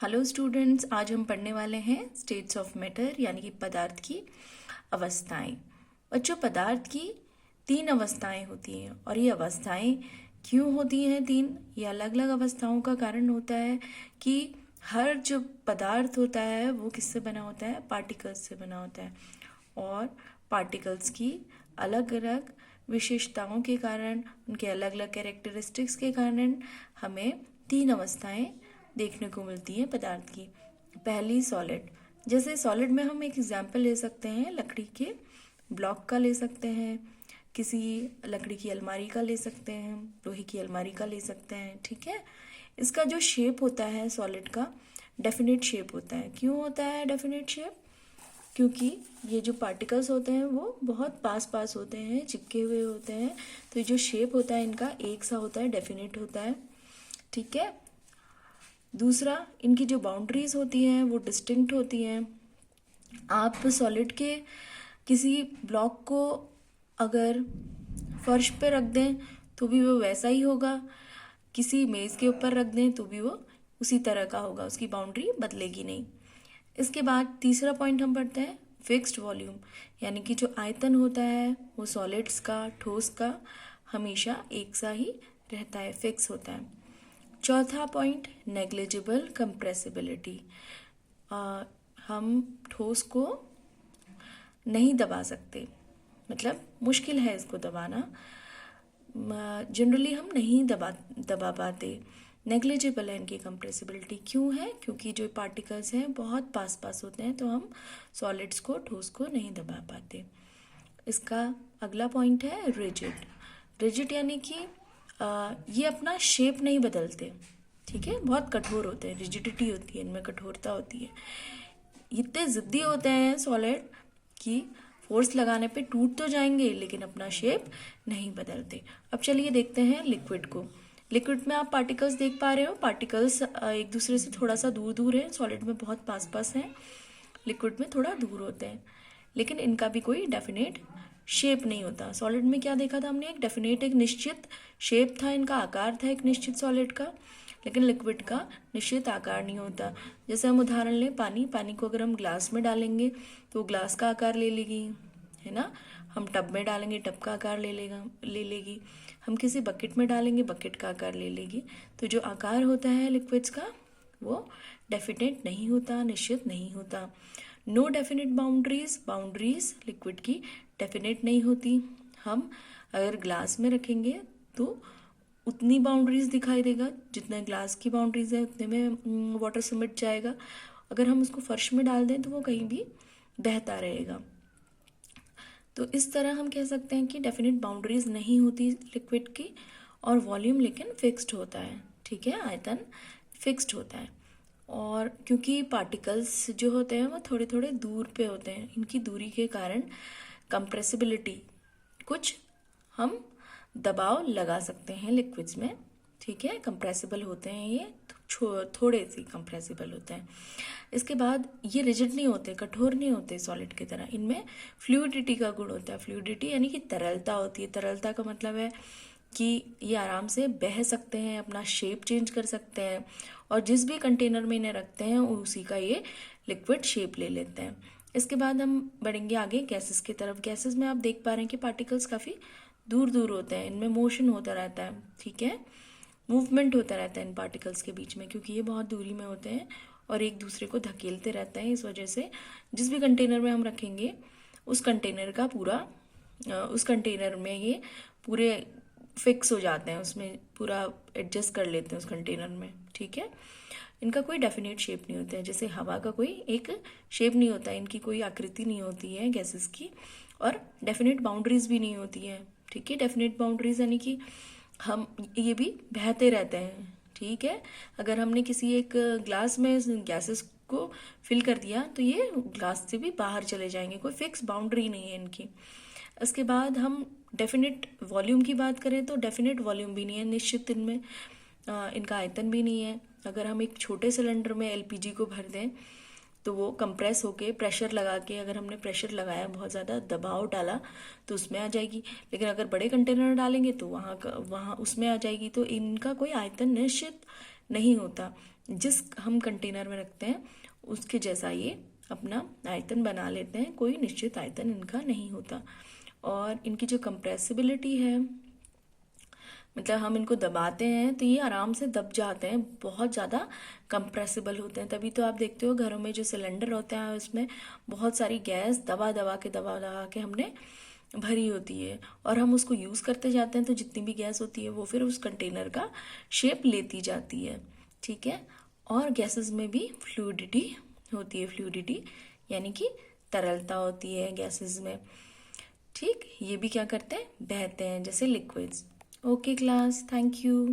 Hello students, आज हम पढ़ने वाले हैं स्टेट्स ऑफ मैटर यानी कि पदार्थ की अवस्थाएं। बच्चों, पदार्थ की 3 अवस्थाएं होती हैं और ये अवस्थाएं क्यों होती हैं 3? ये अलग अलग अवस्थाओं का कारण होता है कि हर जो पदार्थ होता है वो किससे बना होता है? पार्टिकल्स से बना होता है। और पार्टिकल्स की अलग अलग विशेषताओं के कारण, उनके अलग अलग कैरेक्टरिस्टिक्स के कारण हमें 3 अवस्थाएं देखने को मिलती है पदार्थ की। पहली सॉलिड। जैसे सॉलिड में हम एक एग्जाम्पल ले सकते हैं, लकड़ी के ब्लॉक का ले सकते हैं, किसी लकड़ी की अलमारी का ले सकते हैं, लोहे की अलमारी का ले सकते हैं। ठीक है, इसका जो शेप होता है सॉलिड का डेफिनेट शेप होता है। क्यों होता है डेफिनेट शेप? क्योंकि ये जो पार्टिकल्स होते हैं वो बहुत पास पास होते हैं, चिपके हुए होते हैं, तो ये जो शेप होता है इनका एक सा होता है, डेफिनेट होता है। ठीक है। दूसरा, इनकी जो बाउंड्रीज होती हैं वो डिस्टिंक्ट होती हैं। आप सॉलिड के किसी ब्लॉक को अगर फर्श पे रख दें तो भी वो वैसा ही होगा, किसी मेज़ के ऊपर रख दें तो भी वो उसी तरह का होगा, उसकी बाउंड्री बदलेगी नहीं। इसके बाद तीसरा पॉइंट हम पढ़ते हैं फिक्स्ड वॉल्यूम, यानी कि जो आयतन होता है वो सॉलिड्स का, ठोस का हमेशा एक सा ही रहता है, फिक्स होता है। चौथा पॉइंट नेग्लिजिबल कंप्रेसिबिलिटी। हम ठोस को नहीं दबा सकते, मतलब मुश्किल है इसको दबाना, जनरली हम नहीं दबा पाते। नेग्लिजिबल है इनकी कंप्रेसिबिलिटी। क्यों है? क्योंकि जो पार्टिकल्स हैं बहुत पास पास होते हैं, तो हम सॉलिड्स को, ठोस को नहीं दबा पाते। इसका अगला पॉइंट है रिजिड। रिजिड यानी कि ये अपना शेप नहीं बदलते। ठीक है, बहुत कठोर होते हैं, रिजिडिटी होती है इनमें, कठोरता होती है। इतने जिद्दी होते हैं सॉलिड कि फोर्स लगाने पे टूट तो जाएंगे लेकिन अपना शेप नहीं बदलते। अब चलिए देखते हैं लिक्विड को। लिक्विड में आप पार्टिकल्स देख पा रहे हो, पार्टिकल्स एक दूसरे से थोड़ा सा दूर दूर है, सॉलिड में बहुत पास पास हैं, लिक्विड में थोड़ा दूर होते हैं, लेकिन इनका भी कोई डेफिनेट शेप नहीं होता। सॉलिड में क्या देखा था हमने? एक डेफिनेट, एक निश्चित शेप था, इनका आकार था एक निश्चित सॉलिड का, लेकिन लिक्विड का निश्चित आकार नहीं होता। जैसे हम उदाहरण लें पानी, पानी को अगर हम ग्लास में डालेंगे तो ग्लास का आकार ले लेगी, है ना। हम टब में डालेंगे, टब का आकार ले लेगी। हम किसी बकेट में डालेंगे, बकेट का आकार ले लेगी। तो जो आकार होता है लिक्विड्स का वो डेफिनेट नहीं होता, निश्चित नहीं होता। No definite boundaries. Boundaries liquid की डेफिनेट नहीं होती। हम अगर ग्लास में रखेंगे तो उतनी बाउंड्रीज दिखाई देगा, जितना ग्लास की बाउंड्रीज है उतने में वाटर सिमट जाएगा। अगर हम उसको फर्श में डाल दें तो वो कहीं भी बहता रहेगा। तो इस तरह हम कह सकते हैं कि डेफिनेट बाउंड्रीज नहीं होती लिक्विड की, और वॉल्यूम लेकिन फिक्स्ड होता है। ठीक है, आयतन फिक्स्ड होता है। और क्योंकि पार्टिकल्स जो होते हैं वो थोड़े थोड़े दूर पे होते हैं, इनकी दूरी के कारण कंप्रेसिबिलिटी, कुछ हम दबाव लगा सकते हैं लिक्विड्स में। ठीक है, कंप्रेसिबल होते हैं ये, थोड़े से कंप्रेसिबल होते हैं। इसके बाद ये रिजिड नहीं होते, कठोर नहीं होते सॉलिड की तरह। इनमें फ्लूइडिटी का गुण होता है। फ्लूइडिटी यानी कि तरलता होती है। तरलता का मतलब है कि ये आराम से बह सकते हैं, अपना शेप चेंज कर सकते हैं, और जिस भी कंटेनर में इन्हें रखते हैं उसी का ये लिक्विड शेप ले लेते हैं। इसके बाद हम बढ़ेंगे आगे गैसेस की तरफ। गैसेस में आप देख पा रहे हैं कि पार्टिकल्स काफ़ी दूर दूर होते हैं, इनमें मोशन होता रहता है। ठीक है, मूवमेंट होता रहता है इन पार्टिकल्स के बीच में, क्योंकि ये बहुत दूरी में होते हैं और एक दूसरे को धकेलते रहते हैं। इस वजह से जिस भी कंटेनर में हम रखेंगे उस कंटेनर में ये पूरे फिक्स हो जाते हैं, उसमें पूरा एडजस्ट कर लेते हैं उस कंटेनर में। ठीक है, इनका कोई डेफिनेट शेप नहीं होता है। जैसे हवा का कोई एक शेप नहीं होता है, इनकी कोई आकृति नहीं होती है गैसेस की, और डेफिनेट बाउंड्रीज भी नहीं होती है। ठीक है, डेफिनेट बाउंड्रीज यानी कि हम ये भी बहते रहते हैं। ठीक है, अगर हमने किसी एक ग्लास में गैसेस को फिल कर दिया तो ये ग्लास से भी बाहर चले जाएंगे, कोई फिक्स बाउंड्री नहीं है इनकी। इसके बाद हम डेफिनेट वॉल्यूम की बात करें तो डेफिनेट वॉल्यूम भी नहीं है, निश्चित इनमें इनका आयतन भी नहीं है। अगर हम एक छोटे सिलेंडर में एलपीजी को भर दें तो वो कंप्रेस होके प्रेशर लगा के, अगर हमने प्रेशर लगाया, बहुत ज़्यादा दबाव डाला तो उसमें आ जाएगी, लेकिन अगर बड़े कंटेनर डालेंगे तो वहाँ उसमें आ जाएगी। तो इनका कोई आयतन निश्चित नहीं होता। जिस हम कंटेनर में रखते हैं उसके जैसा ये अपना आयतन बना लेते हैं, कोई निश्चित आयतन इनका नहीं होता। और इनकी जो कंप्रेसिबिलिटी है, मतलब हम इनको दबाते हैं तो ये आराम से दब जाते हैं, बहुत ज़्यादा कंप्रेसिबल होते हैं। तभी तो आप देखते हो घरों में जो सिलेंडर होते हैं उसमें बहुत सारी गैस दबा दबा के हमने भरी होती है, और हम उसको यूज़ करते जाते हैं तो जितनी भी गैस होती है वो फिर उस कंटेनर का शेप लेती जाती है। ठीक है। और गैसेस में भी फ्लूइडिटी होती है, फ्लूइडिटी यानी कि तरलता होती है गैसेस में। ठीक, ये भी क्या करते हैं, बहते हैं जैसे liquids. Okay class, thank you.